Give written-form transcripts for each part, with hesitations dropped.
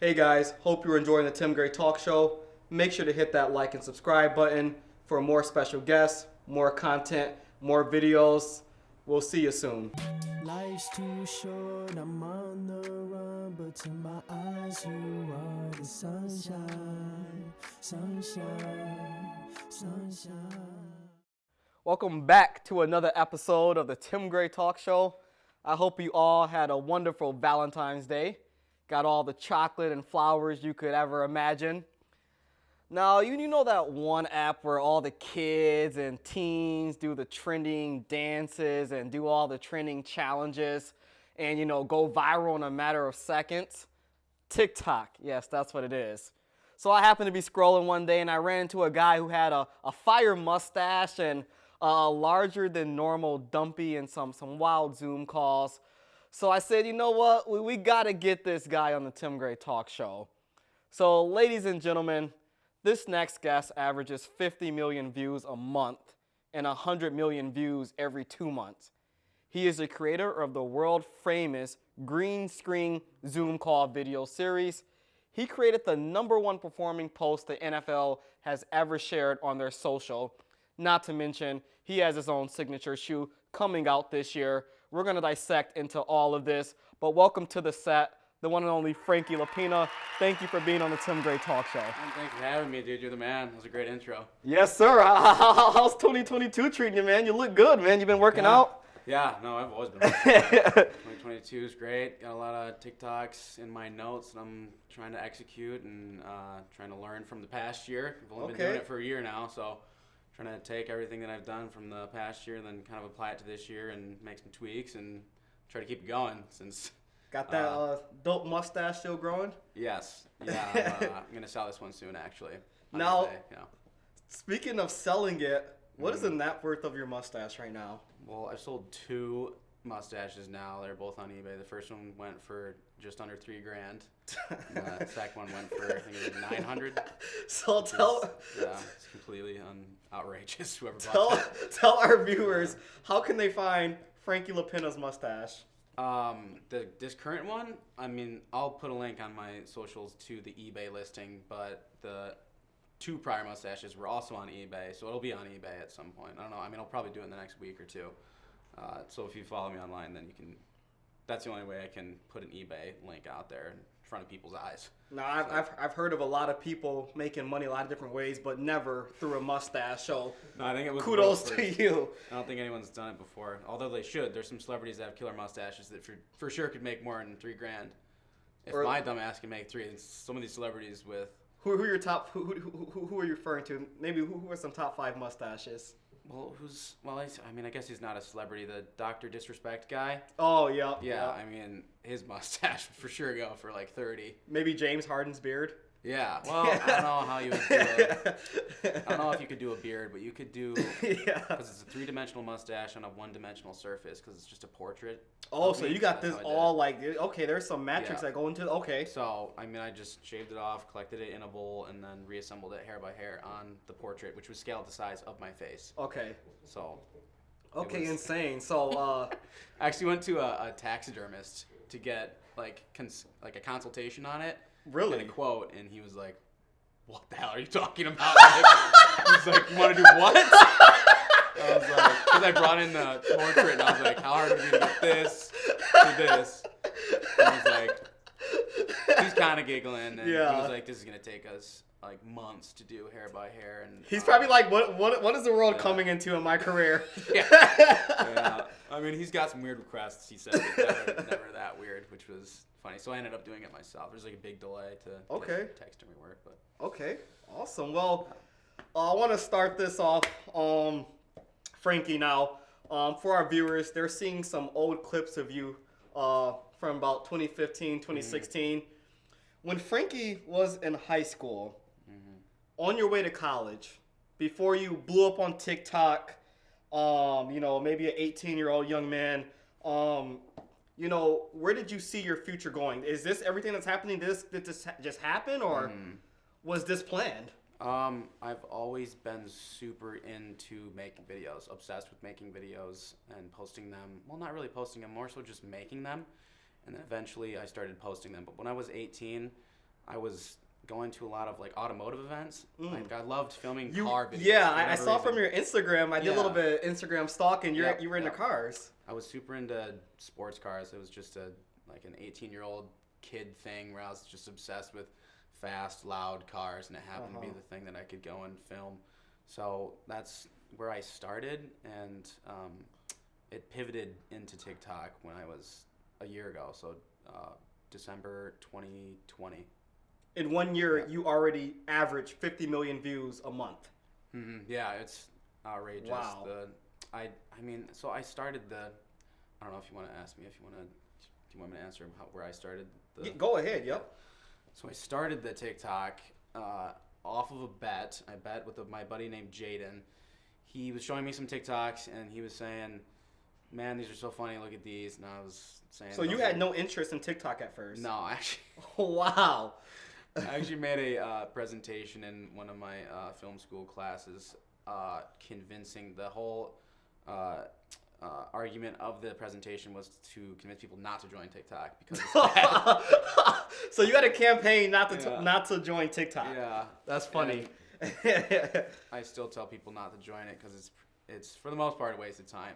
Hey guys, hope you're enjoying the Tim Gray Talk Show. Make sure to hit that like and subscribe button for more special guests, more content, more videos. We'll see you soon. Life's too short, I'm on the run, but to my eyes you are the sunshine, sunshine, sunshine. Welcome back to another episode of the Tim Gray Talk Show. I hope you all had a wonderful Valentine's Day. Got all the chocolate and flowers you could ever imagine. Now, you know that one app where all the kids and teens do the trending dances and do all the trending challenges and, go viral in a matter of seconds? TikTok. Yes, that's what it is. So I happened to be scrolling one day and I ran into a guy who had a fire mustache and a larger than normal dumpy and some wild Zoom calls. So I said, you know what? We got to get this guy on the Tim Gray Talk Show. So, ladies and gentlemen, this next guest averages 50 million views a month and 100 million views every 2 months. He is the creator of the world famous green screen Zoom call video series. He created the #1 performing post the NFL has ever shared on their social. Not to mention, he has his own signature shoe coming out this year. We're going to dissect into all of this, but welcome to the set, the one and only Frankie Lapenna. Thank you for being on the Tim Gray Talk Show. Thanks for having me, dude. You're the man. That was a great intro. Yes, sir. How's 2022 treating you, man? You look good, man. You been working out? Yeah, no, I've always been working out. 2022 is great. Got a lot of TikToks in my notes that I'm trying to execute and trying to learn from the past year. I've only been doing it for a year now, so trying to take everything that I've done from the past year and then kind of apply it to this year and make some tweaks and try to keep it going since... Got that dope mustache still growing? Yes. Yeah, I'm going to sell this one soon, actually. Now, speaking of selling it, what is the net worth of your mustache right now? Well, I've sold 2 mustaches now. They're both on eBay. The first one went for just under $3,000. The second one went for, I think it was 900. So it's completely outrageous. Whoever bought that. Tell our viewers, how can they find Frankie Lapenna's mustache? This current one, I mean, I'll put a link on my socials to the eBay listing, but the 2 prior mustaches were also on eBay, so it'll be on eBay at some point. I don't know. I mean, I'll probably do it in the next week or 2. So if you follow me online, then you can. That's the only way I can put an eBay link out there in front of people's eyes. Now, I've heard of a lot of people making money a lot of different ways, but never through a mustache. So no, I think it was kudos to you. I don't think anyone's done it before, although they should. There's some celebrities that have killer mustaches that for sure could make more than $3,000. If my dumb ass can make 3, some of these celebrities with. Who are your top? Who are you referring to? Maybe who are some top 5 mustaches? Well, I guess he's not a celebrity. The Dr. Disrespect guy. Oh, yeah. Yeah, I mean, his mustache would for sure go for like 30. Maybe James Harden's beard. Yeah, well, I don't know how you would do it. I don't know if you could do a beard, but you could do, because it's a 3-dimensional mustache on a 1-dimensional surface, because it's just a portrait. Oh, so you got this all like, okay, there's some metrics that go into, okay. So, I mean, I just shaved it off, collected it in a bowl, and then reassembled it hair by hair on the portrait, which was scaled the size of my face. Okay. So. Okay, insane. So, I actually went to a taxidermist to get, like a consultation on it. Really? And a quote, and he was like, "What the hell are you talking about?" He's like, "You want to do what?" I was like, because I brought in the portrait, and I was like, "How hard are we to get this to this?" And he's like, he's kind of giggling, and he was like, "This is gonna take us like months to do hair by hair." And he's probably like, "What is the world coming into in my career?" Yeah. I mean, he's got some weird requests. He said, but never that weird, which was funny. So I ended up doing it myself. There's like a big delay to get taxidermy work, but okay, awesome. Well, I want to start this off, Frankie. Now, for our viewers, they're seeing some old clips of you from about 2015, 2016. When Frankie was in high school, on your way to college, before you blew up on TikTok, maybe an 18-year-old young man, where did you see your future going? Is this everything that's happening? Did this just happen, or was this planned? I've always been super into making videos, obsessed with making videos and posting them. Well, not really posting them, more so just making them. And then eventually I started posting them. But when I was 18, I was going to a lot of like automotive events. Like I loved filming car videos. Yeah, for I whatever saw reason. from your Instagram. I did a little bit of Instagram stalking. You were into cars. I was super into sports cars. It was just an 18-year-old kid thing where I was just obsessed with fast, loud cars, and it happened to be the thing that I could go and film. So that's where I started, and it pivoted into TikTok when I was a year ago. So December 2020. In 1 year, you already average 50 million views a month. Mm-hmm. Yeah, it's outrageous. Wow. I mean, so I started the. I don't know if you want to ask me if you want to. Do you want me to answer where I started? Go ahead. Yep. So I started the TikTok off of a bet. I bet with my buddy named Jaden. He was showing me some TikToks and he was saying, "Man, these are so funny. Look at these." And I was saying. So you had no interest in TikTok at first? No, actually. Wow. I actually made a presentation in one of my film school classes, convincing the whole argument of the presentation was to convince people not to join TikTok because it's bad. So you had a campaign not to join TikTok. Yeah, That's funny. I still tell people not to join it because it's for the most part a waste of time.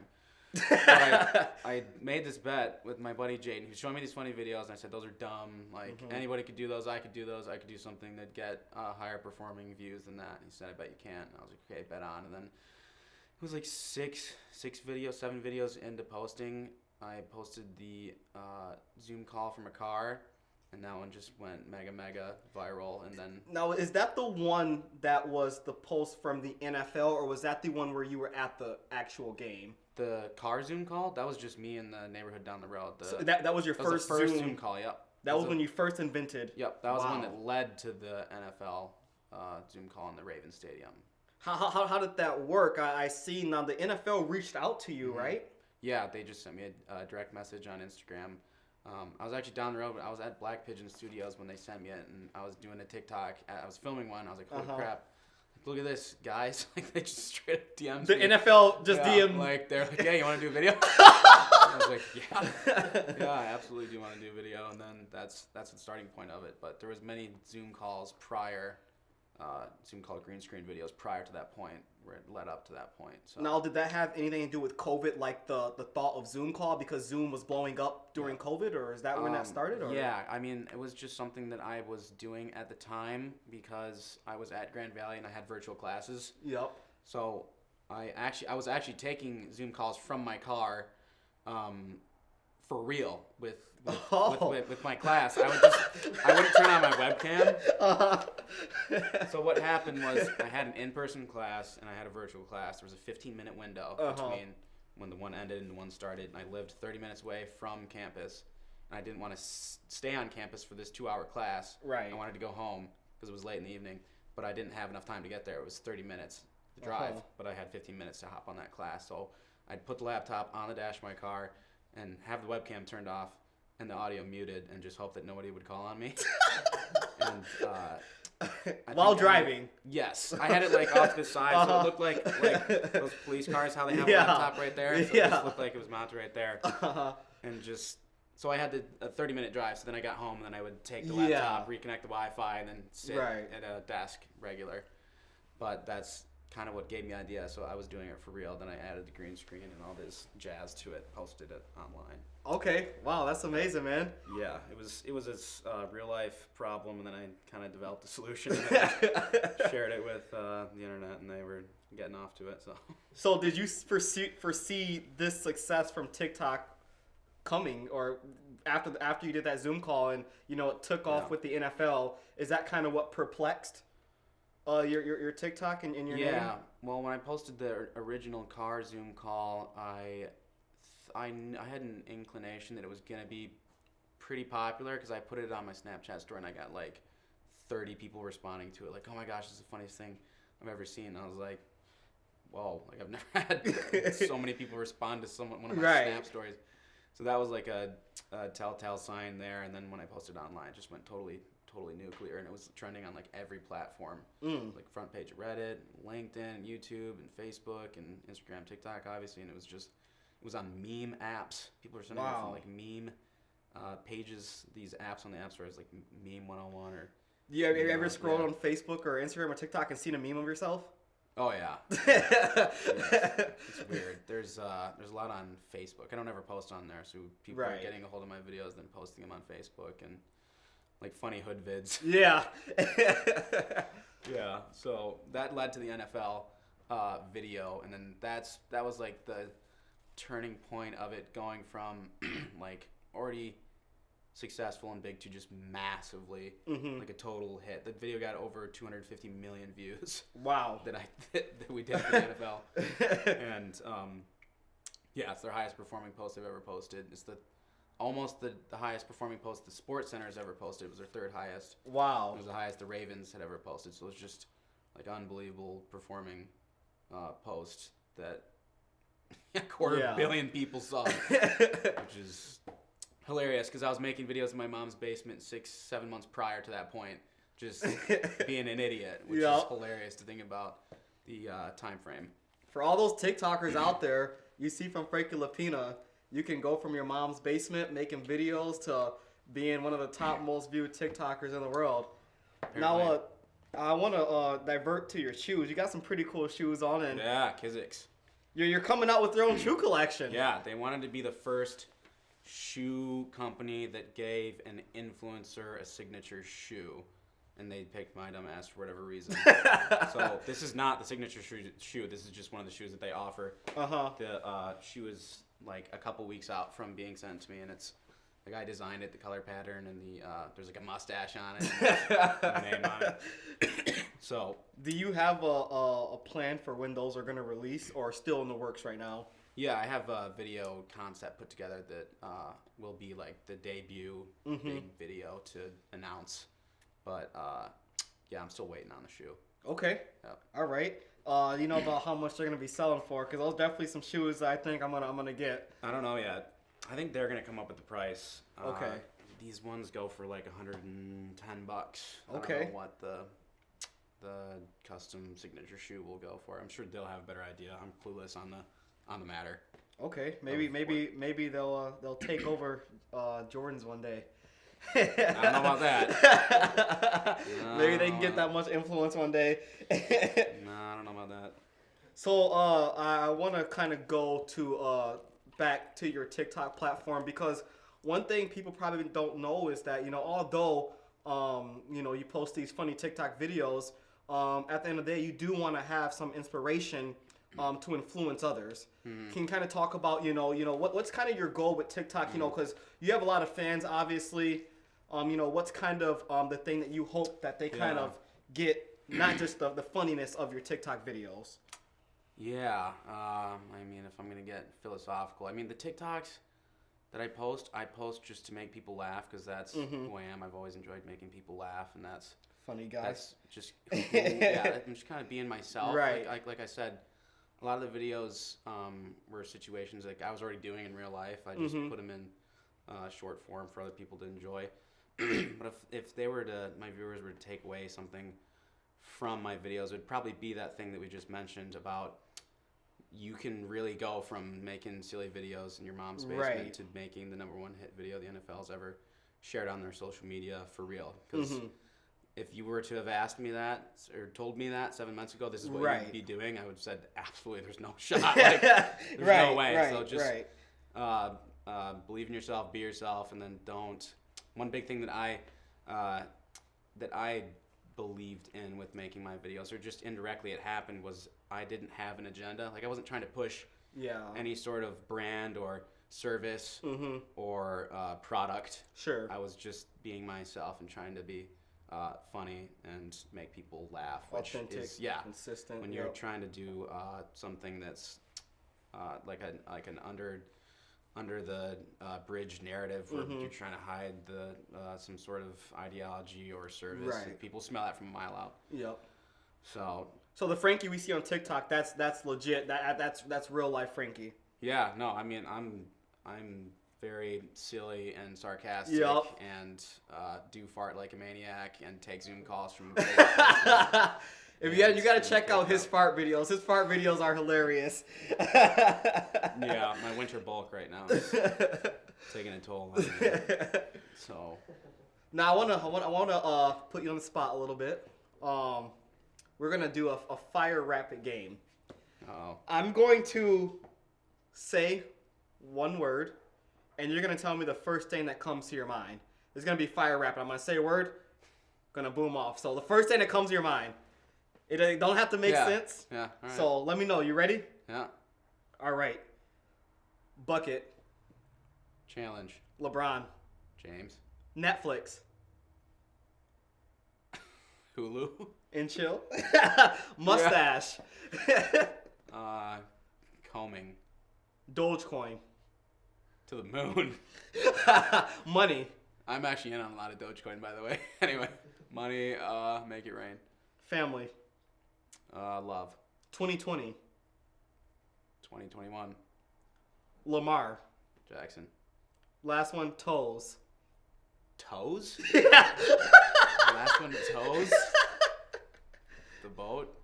But I made this bet with my buddy Jaden. He was showing me these funny videos, and I said, those are dumb. Like, anybody could do those. I could do those. I could do something that'd get higher performing views than that. And he said, I bet you can. And I was like, okay, bet on. And then it was like seven videos into posting. I posted the Zoom call from a car, and that one just went mega viral. And then Now, is that the one that was the post from the NFL, or was that the one where you were at the actual game? the car Zoom call, that was just me in the neighborhood down the road. So that was your that was first, the first Zoom. Zoom call. Yep. That was when you first invented. Yep. That was the one Wow. that led to the NFL Zoom call in the Ravens Stadium. How did that work? I see now the NFL reached out to you, right? Yeah, they just sent me a direct message on Instagram. I was actually down the road, but I was at Black Pigeon Studios when they sent me it, and I was doing a TikTok. I was filming one. I was like, holy crap. Look at this, guys. Like, they just straight up DM'd The me. NFL just Yeah, DM. like, they're like, yeah, you want to do a video? I was like, yeah, I absolutely do want to do a video. And then that's the starting point of it. But there was many Zoom calls prior, Zoom call green screen videos prior to that point, where it led up to that point. So Now, did that have anything to do with COVID, like the thought of Zoom call because Zoom was blowing up during COVID, or is that when that started? Or? Yeah, I mean, it was just something that I was doing at the time because I was at Grand Valley and I had virtual classes. Yep. So I was actually taking Zoom calls from my car, for real with my class. I wouldn't turn on my webcam. So what happened was I had an in-person class and I had a virtual class. There was a 15-minute window between when the one ended and the one started. And I lived 30 minutes away from campus, and I didn't want to stay on campus for this 2-hour class. Right. I wanted to go home because it was late in the evening, but I didn't have enough time to get there. It was 30 minutes to drive, but I had 15 minutes to hop on that class. So I'd put the laptop on the dash of my car and have the webcam turned off and the audio muted and just hope that nobody would call on me. And While driving. Yes. I had it like off to the side, so it looked like those police cars, how they have a laptop right there. So it just looked like it was mounted right there. And just, so I had a 30-minute drive, so then I got home and then I would take the laptop, reconnect the Wi-Fi, and then sit at a desk regular. But that's kind of what gave me the idea. So I was doing it for real. Then I added the green screen and all this jazz to it, posted it online. Okay. Wow, that's amazing, man. Yeah, it was a real life problem, and then I kind of developed a solution and I shared it with the internet, and they were getting off to it. So did you foresee this success from TikTok coming, or after you did that Zoom call and it took off with the NFL? Is that kind of what perplexed your TikTok and your name? Yeah. Well, when I posted the original car Zoom call, I had an inclination that it was gonna be pretty popular because I put it on my Snapchat story and I got like 30 people responding to it, like, oh my gosh, this is the funniest thing I've ever seen. And I was like, whoa, like I've never had so many people respond to one of my Snap stories. So that was like a telltale sign there. And then when I posted online, it just went totally nuclear, and it was trending on like every platform, like front page of Reddit, LinkedIn, YouTube, and Facebook, and Instagram, TikTok, obviously. And it was on meme apps. People were sending it from like meme pages, these apps on the App Store, is like Meme 101 or. Have you ever Yeah. scrolled on Facebook or Instagram or TikTok and seen a meme of yourself? Oh yeah. It's weird. There's a lot on Facebook. I don't ever post on there, so people are Right. getting a hold of my videos, then posting them on Facebook and like funny hood vids. Yeah. Yeah. So that led to the NFL video, and then that was like the turning point of it, going from like already successful and big to just massively like a total hit. The video got over 250 million views. Wow. that we did for the NFL, and yeah, it's their highest performing post they've ever posted. It's almost the highest performing post the Sports Center has ever posted. It was their third highest. Wow. It was the highest the Ravens had ever posted. So it was just like unbelievable performing post that a quarter billion people saw, which is hilarious because I was making videos in my mom's basement 6-7 months prior to that point, just being an idiot, which is hilarious to think about the time frame. For all those TikTokers out there, you see from Frankie Lapenna, you can go from your mom's basement making videos to being one of the top most viewed TikTokers in the world. Apparently. Now, I want to divert to your shoes. You got some pretty cool shoes on, and Yeah, Kizik's. you're coming out with your own shoe collection. Yeah, they wanted to be the first shoe company that gave an influencer a signature shoe, and they picked my dumb ass for whatever reason. So this is not the signature shoe. This is just one of the shoes that they offer. The shoe is like a couple weeks out from being sent to me, and it's the guy designed it, the color pattern, and there's like a mustache on it, and my name on it. So Do you have a plan for when those are going to release, or still in the works right now? yeah, I have a video concept put together that will be like the debut big video to announce. But yeah, I'm still waiting on the shoe. Okay. Yep. All right. You know about how much they're going to be selling for? Because those definitely some shoes that I think I'm gonna get. I don't know yet. I think they're gonna come up with the price. Okay. These ones go for like $110. I Okay. don't know what the custom signature shoe will go for. I'm sure they'll have a better idea. I'm clueless on the matter. Okay. Maybe they'll take over Jordan's one day. I don't know about that. Maybe they can get that much influence one day. No, I don't know about that. So I want to kind of go to back to your TikTok platform, because one thing people probably don't know is that, you know, although you know, you post these funny TikTok videos, at the end of the day, you do want to have some inspiration to influence others. Can you kind of talk about, you know what's kind of your goal with TikTok? You know, because you have a lot of fans, obviously. You know, what's kind of the thing that you hope that they kind of get, not just the funniness of your TikTok videos. Yeah, I mean, if I'm going to get philosophical, I mean, the TikToks that I post just to make people laugh, because that's who I am. I've always enjoyed making people laugh, and that's Funny guy. That's just, yeah, I'm just kind of being myself. Right. Like I said, a lot of the videos were situations like I was already doing in real life. I just put them in short form for other people to enjoy. But if they were to, my viewers were to take away something from my videos, it would probably be that thing that we just mentioned about you can really go from making silly videos in your mom's basement to making the #1 hit video the NFL's ever shared on their social media for real. Because if you were to have asked me that or told me that 7 months ago, this is what you'd be doing, I would have said, absolutely, there's no shot. Like, there's no way. So just believe in yourself, be yourself, and then don't. One big thing that I believed in with making my videos, or just indirectly it happened, was I didn't have an agenda. Like, I wasn't trying to push any sort of brand or service or product. Sure. I was just being myself and trying to be funny and make people laugh, which authentic, is consistent. when you're trying to do something that's like an under the bridge narrative where you're trying to hide some sort of ideology or service. And people smell that from a mile out. Yep. So the Frankie we see on TikTok, that's legit. That's real life Frankie. Yeah. No. I mean, I'm very silly and sarcastic and do fart like a maniac and take Zoom calls from. You got to check out his fart videos. His fart videos are hilarious. Yeah, my winter bulk right now. taking a toll on me. So. Now I wanna put you on the spot a little bit. We're gonna do a fire rapid game. Oh. I'm going to say one word, and you're gonna tell me the first thing that comes to your mind. It's gonna be fire rapid. I'm gonna say a word, gonna boom off. So the first thing that comes to your mind. It don't have to make sense. Yeah. All right. So let me know. You ready? Yeah. All right. Bucket. Challenge. LeBron. James. Netflix. Hulu. And chill. Mustache. Combing. Dogecoin. To the moon. Money. I'm actually in on a lot of Dogecoin, by the way. Anyway, money. Make it rain. Family. Love. 2020. 2021. Lamar. Jackson. Last one, toes. Toes? Last one, toes? The boat?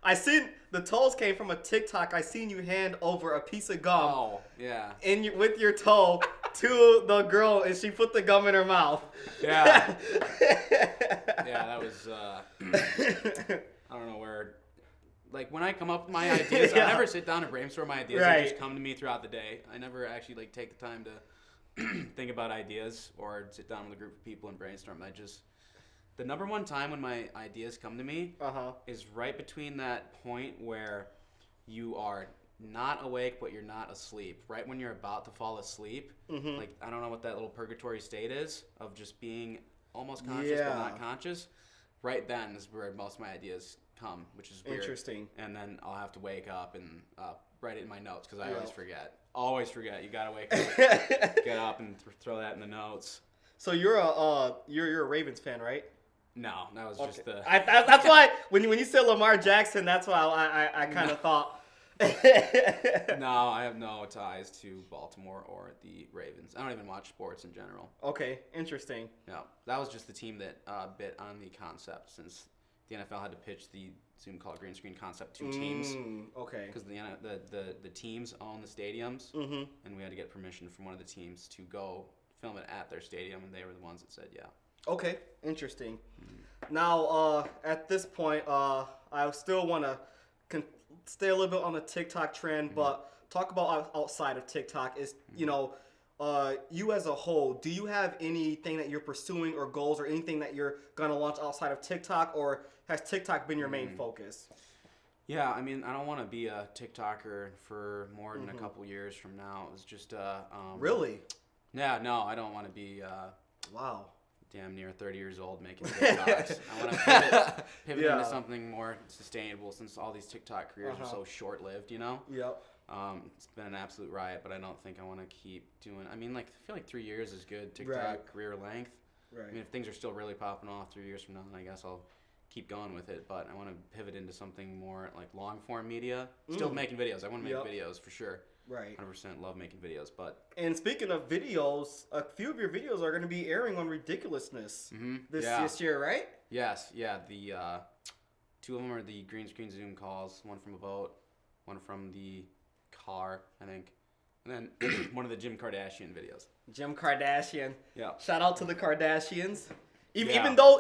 I seen the toes came from a TikTok. I seen you hand over a piece of gum Oh, yeah. with your toe to the girl, and she put the gum in her mouth. Yeah. Yeah, that was, I don't know where, like, when I come up with my ideas, Yeah. I never sit down and brainstorm my ideas. Right. They just come to me throughout the day. I never actually, like, take the time to think about ideas or sit down with a group of people and brainstorm. The number one time when my ideas come to me is right between that point where you are not awake but you're not asleep. Right when you're about to fall asleep. Mm-hmm. Like, I don't know what that little purgatory state is of just being almost conscious but not conscious. Right then is where most of my ideas come, which is weird. Interesting. And then I'll have to wake up and write it in my notes because I always forget. Always forget. You gotta wake up, get up, and throw that in the notes. So you're a Ravens fan, right? No, that was just the. That's why when you said Lamar Jackson, that's why I kind of thought. No, I have no ties to Baltimore or the Ravens. I don't even watch sports in general. Okay, interesting. No, that was just the team that bit on the concept since the NFL had to pitch the Zoom call green screen concept to teams. Okay. Because the teams own the stadiums, and we had to get permission from one of the teams to go film it at their stadium, and they were the ones that said yeah. Okay, interesting. Now, at this point, I still want to stay a little bit on the TikTok trend, but talk about outside of TikTok. Is you as a whole, do you have anything that you're pursuing or goals or anything that you're gonna launch outside of TikTok, or has TikTok been your main focus? Yeah, I mean, I don't want to be a TikToker for more than a couple years from now. It's just Really? Yeah, no, I don't want to be. Wow. Damn near 30 years old making TikToks. I want to pivot into something more sustainable since all these TikTok careers are so short-lived, you know? Yep. It's been an absolute riot, but I don't think I want to keep doing. I mean, like, I feel like 3 years is good TikTok career length. Right. I mean, if things are still really popping off 3 years from now, then I guess I'll keep going with it. But I want to pivot into something more like long-form media. Still making videos. I want to make videos for sure. Right. 100% love making videos, but... And speaking of videos, a few of your videos are going to be airing on Ridiculousness this year, right? Yes, yeah. The two of them are the green screen Zoom calls. One from a boat, one from the car, I think, and then one of the Kim Kardashian videos. Kim Kardashian. Yeah. Shout out to the Kardashians. Even Yeah. though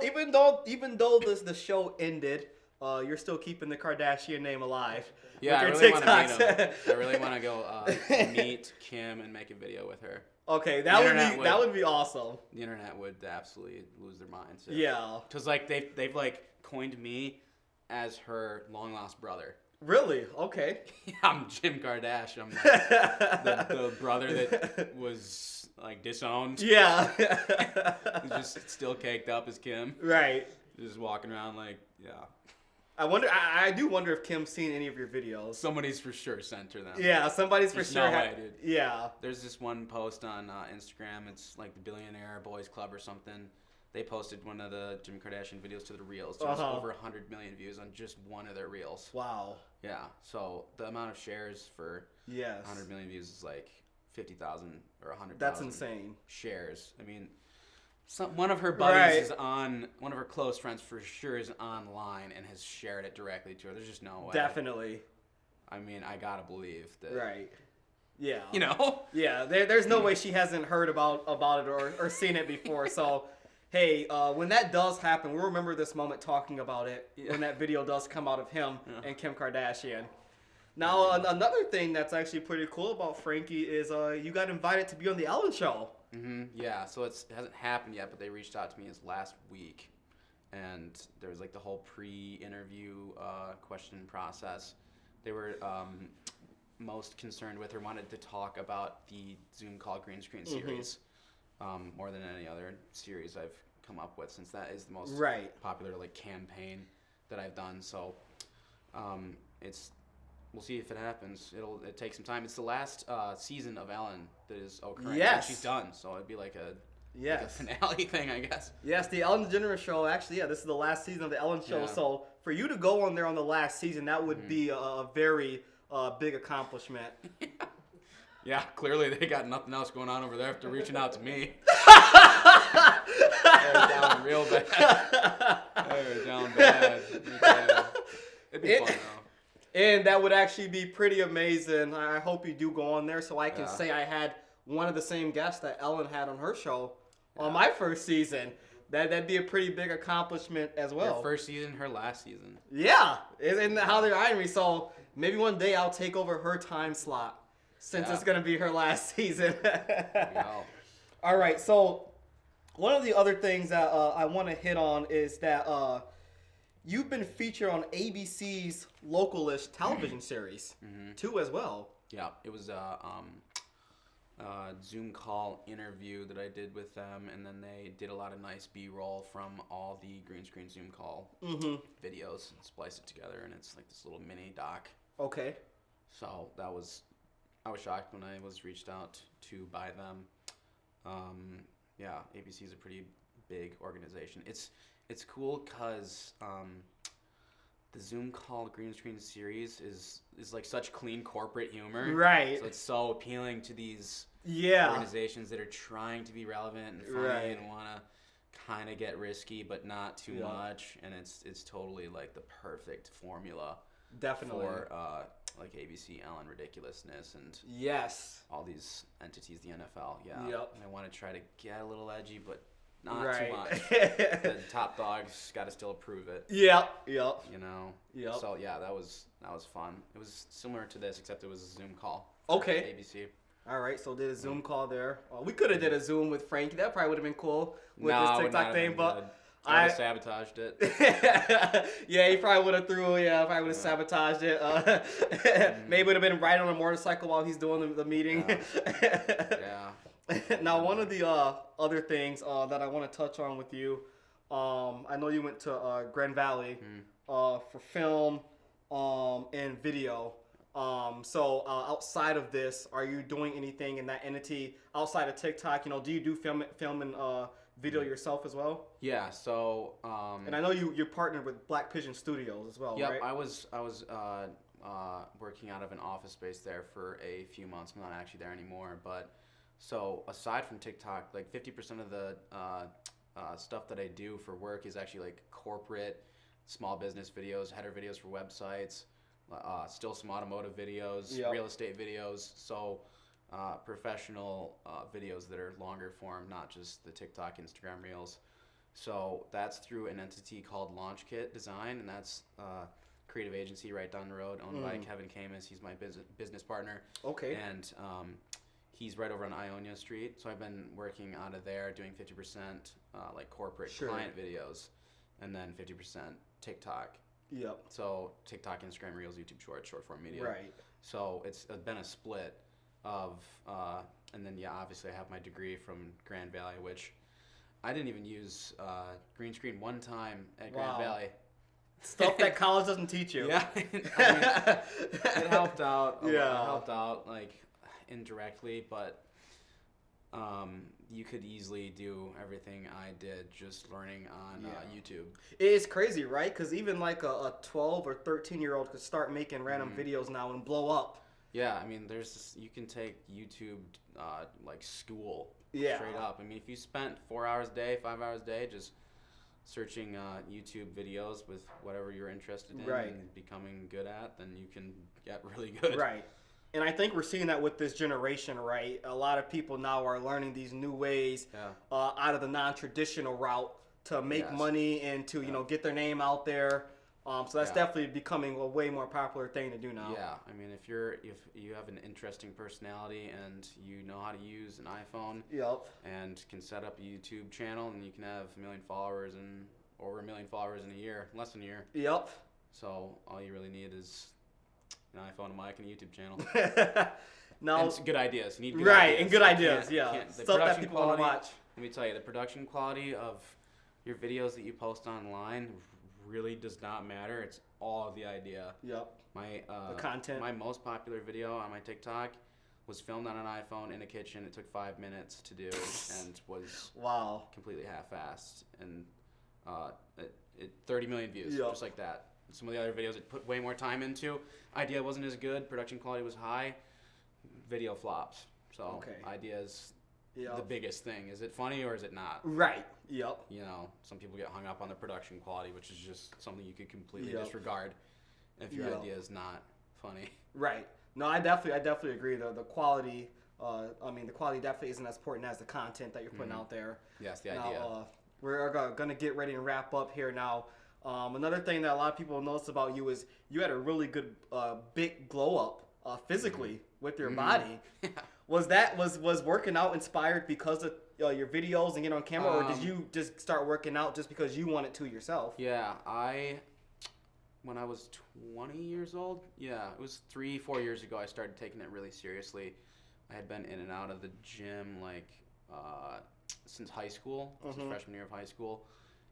the show ended, you're still keeping the Kardashian name alive. Yeah, I with really your want to meet TikToks. him. I really want to go meet Kim and make a video with her. Okay, The internet that would be awesome. The internet would absolutely lose their minds. Yeah. Because like they've like coined me as her long lost brother. Really? Okay. I'm Kim Kardashian. I'm like the brother that was like disowned. Yeah. He's just still caked up as Kim. Right. Just walking around like, yeah. I do wonder if Kim's seen any of your videos. Somebody's for sure sent her them. Yeah, somebody's There's for sure. no way, dude. Yeah. There's this one post on Instagram. It's like the Billionaire Boys Club or something. They posted one of the Kim Kardashian videos to the Reels. There's over 100 million views on just one of their Reels. Wow. Yeah. So the amount of shares for 100 million views is like 50,000 or 100,000. That's insane. Shares. I mean, one of her buddies is on, one of her close friends for sure is online and has shared it directly to her. There's just no way. Definitely. I mean, I gotta believe that. Right. Yeah. You know? Yeah, there's no way she hasn't heard about it or seen it before. So, hey, when that does happen, we'll remember this moment talking about it when that video does come out of him and Kim Kardashian. Now, another thing that's actually pretty cool about Frankie is you got invited to be on the Ellen Show. Yeah, so it hasn't happened yet, but they reached out to me last week. And there was like the whole pre-interview question process. They were most concerned with or wanted to talk about the Zoom call green screen series more than any other series I've come up with, since that is the most popular like campaign that I've done. So we'll see if it happens. It takes some time. It's the last season of Ellen that is occurring. Yes. And she's done, so it'd be like a finale thing, I guess. Yes, the Ellen DeGeneres Show. Actually, this is the last season of the Ellen Show. Yeah. So for you to go on there on the last season, that would be a very big accomplishment. Yeah, clearly they got nothing else going on over there after reaching out to me. They're down real bad. They're down bad. It'd be fun though. And that would actually be pretty amazing. I hope you do go on there so I can say I had one of the same guests that Ellen had on her show on my first season. That'd be a pretty big accomplishment as well. Her first season, her last season. Yeah, and how they're eyeing me. So maybe one day I'll take over her time slot since it's going to be her last season. All right, so one of the other things that I want to hit on is that you've been featured on ABC's Localish television series, too, as well. Yeah, it was a Zoom call interview that I did with them, and then they did a lot of nice B-roll from all the green screen Zoom call videos and spliced it together, and it's like this little mini doc. Okay. So I was shocked when I was reached out to by them. ABC is a pretty big organization. It's cool because the Zoom call green screen series is like such clean corporate humor. Right. So it's so appealing to these organizations that are trying to be relevant and funny and want to kind of get risky but not too much. And it's totally like the perfect formula. Definitely. For like ABC, Ellen ridiculousness and all these entities, the NFL. Yeah. Yep. And I want to try to get a little edgy, but not too much. The top dogs got to still approve it. Yep. You know. Yep. So yeah, that was fun. It was similar to this, except it was a Zoom call. Okay. ABC. All right, so did a Zoom call there. We could have did a Zoom with Frankie. That probably would have been cool with No, this it would TikTok not thing, have been but good. I would have sabotaged it. Yeah, he probably would have sabotaged it. Maybe would have been riding on a motorcycle while he's doing the meeting. Yeah. Now, one of the other things that I want to touch on with you, I know you went to Grand Valley for film and video. So outside of this, are you doing anything in that entity outside of TikTok? Do you do film and video yourself as well? Yeah. So. And I know you're partnered with Black Pigeon Studios as well, Yep, right? I was working out of an office space there for a few months. I'm not actually there anymore, but so aside from TikTok, like 50% of the stuff that I do for work is actually like corporate, small business videos, header videos for websites, still some automotive videos, real estate videos. So professional videos that are longer form, not just the TikTok, Instagram Reels. So that's through an entity called Launch Kit Design, and that's creative agency right down the road, owned by Kevin Camus. He's my business partner. Okay. And he's right over on Ionia Street. So I've been working out of there, doing 50% like corporate client videos, and then 50% TikTok. Yep. So TikTok, Instagram Reels, YouTube Shorts, short form media. Right. So it's been a split of, and then obviously I have my degree from Grand Valley, which I didn't even use green screen one time at Grand Valley. Stuff that college doesn't teach you. Yeah, I mean, it helped out. It helped out like indirectly, but you could easily do everything I did just learning on YouTube. It's crazy, right? Because even like a 12 or 13-year-old could start making random videos now and blow up. Yeah, I mean, you can take YouTube like school straight up. I mean, if you spent 4 hours a day, 5 hours a day, just searching YouTube videos with whatever you're interested in and becoming good at, then you can get really good. Right. And I think we're seeing that with this generation, right? A lot of people now are learning these new ways out of the non-traditional route to make money and to, get their name out there. So that's definitely becoming a way more popular thing to do now. Yeah, I mean, if you have an interesting personality and you know how to use an iPhone, and can set up a YouTube channel, and you can have 1 million followers and over 1 million followers in a year, less than a year. Yep. So all you really need is an iPhone, a mic, and a YouTube channel. Now, and good ideas. You need good right, ideas. and good ideas, The stuff that production people want to watch. Let me tell you, the production quality of your videos that you post online really does not matter. It's all the idea. Yep. The content. My most popular video on my TikTok was filmed on an iPhone in a kitchen. It took 5 minutes to do and was completely half-assed. And 30 million views, just like that. Some of the other videos it put way more time into. Idea wasn't as good. Production quality was high. Video flopped. So idea is the biggest thing. Is it funny or is it not? Right. Yep. Some people get hung up on the production quality, which is just something you could completely disregard if your idea is not funny. Right. No, I definitely agree. The quality, the quality definitely isn't as important as the content that you're putting out there. Yes, the idea. We're going to get ready and wrap up here now. Another thing that a lot of people noticed about you is you had a really good big glow up physically with your body. Was working out inspired because of your videos and getting on camera, or did you just start working out just because you wanted to yourself? Yeah, when I was 20 years old, it was 3-4 years ago, I started taking it really seriously. I had been in and out of the gym since high school, since freshman year of high school,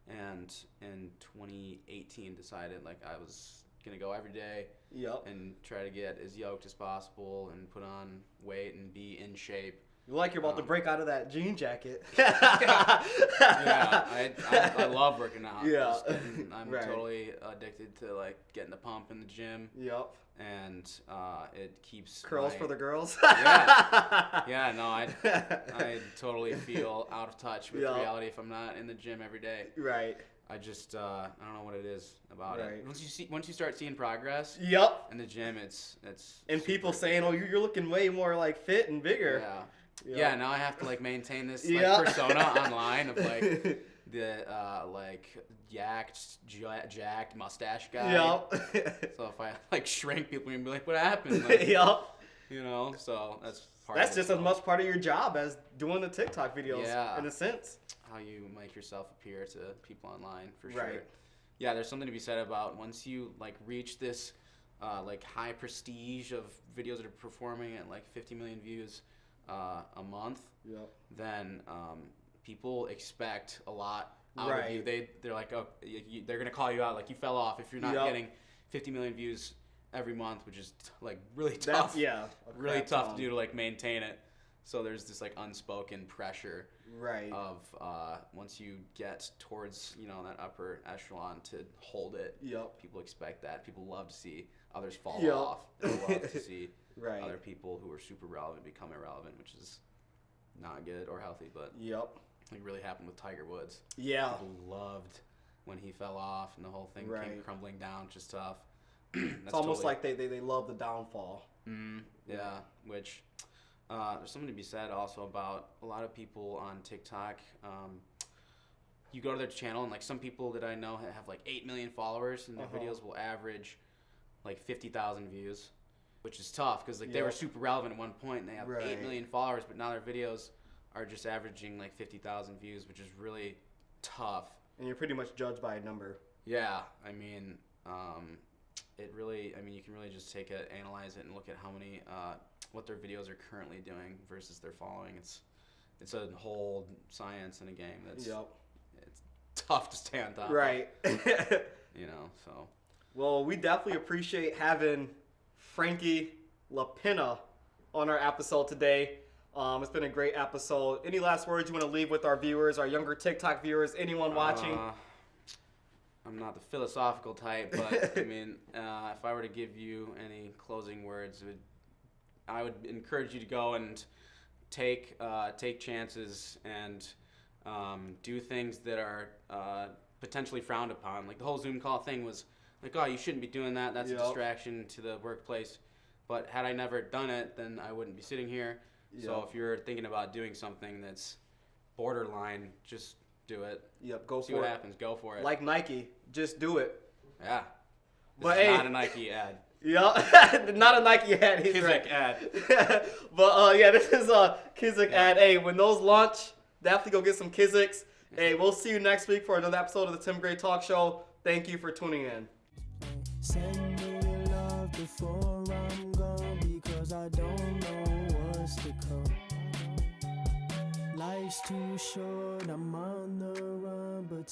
and in 2018 decided I was gonna go every day and try to get as yoked as possible and put on weight and be in shape. You you're about to break out of that jean jacket. I love working out. Yeah. I'm totally addicted to getting the pump in the gym. Yep. And it keeps curls for the girls. I totally feel out of touch with reality if I'm not in the gym every day. Right. I just I don't know what it is about it. Once you start seeing progress. In the gym, it's and people saying, "Oh, you're looking way more fit and bigger." Yeah. Now I have to maintain this persona online of the jacked mustache guy. So if I shrink, people are gonna be like, "What happened?" So that's just as much part of your job as doing the TikTok videos. In a sense. How you make yourself appear to people online, for sure. Right. Yeah, there's something to be said about once you reach this high prestige of videos that are performing at 50 million views a month. Then people expect a lot out of you. They're like, oh, they're gonna call you out you fell off if you're not getting 50 million views every month, which is really tough. Really tough to do to maintain it. So there's this unspoken pressure of once you get towards that upper echelon to hold it. People expect that. People love to see others fall off. They love to see other people who are super relevant become irrelevant, which is not good or healthy. But it really happened with Tiger Woods. People loved when he fell off and the whole thing came crumbling down, which is tough. It's almost they love the downfall. Which. There's something to be said also about a lot of people on TikTok. You go to their channel and some people that I know have 8 million followers and their videos will average 50,000 views, which is tough because they were super relevant at one point and they have 8 million followers, but now their videos are just averaging 50,000 views, which is really tough. And you're pretty much judged by a number. Yeah, it really, you can really just analyze it and look at how many, what their videos are currently doing versus their following. It's a whole science and a game that's it's tough to stay on top of. So. Well, we definitely appreciate having Frankie Lapenna on our episode today. It's been a great episode. Any last words you want to leave with our viewers, our younger TikTok viewers, anyone watching? I'm not the philosophical type, but if I were to give you any closing words, I would encourage you to go and take chances and do things that are potentially frowned upon. The whole Zoom call thing was oh, you shouldn't be doing that. That's a distraction to the workplace. But had I never done it, then I wouldn't be sitting here. So Yep. if you're thinking about doing something that's borderline, just do it. Yep, go See for what it. happens. Go for it. Like Nike, just do it. Yeah. But This is hey- not a Nike ad. Yeah, not a Nike ad. He's Kizik right. ad. But yeah, this is a Kizik ad. Hey, when those launch, definitely go get some Kiziks. Hey, we'll see you next week for another episode of the Tim Gray Talk Show. Thank you for tuning in. Send me your love before I'm gone, because I don't know what's to come. Life's too short, I'm on the run, but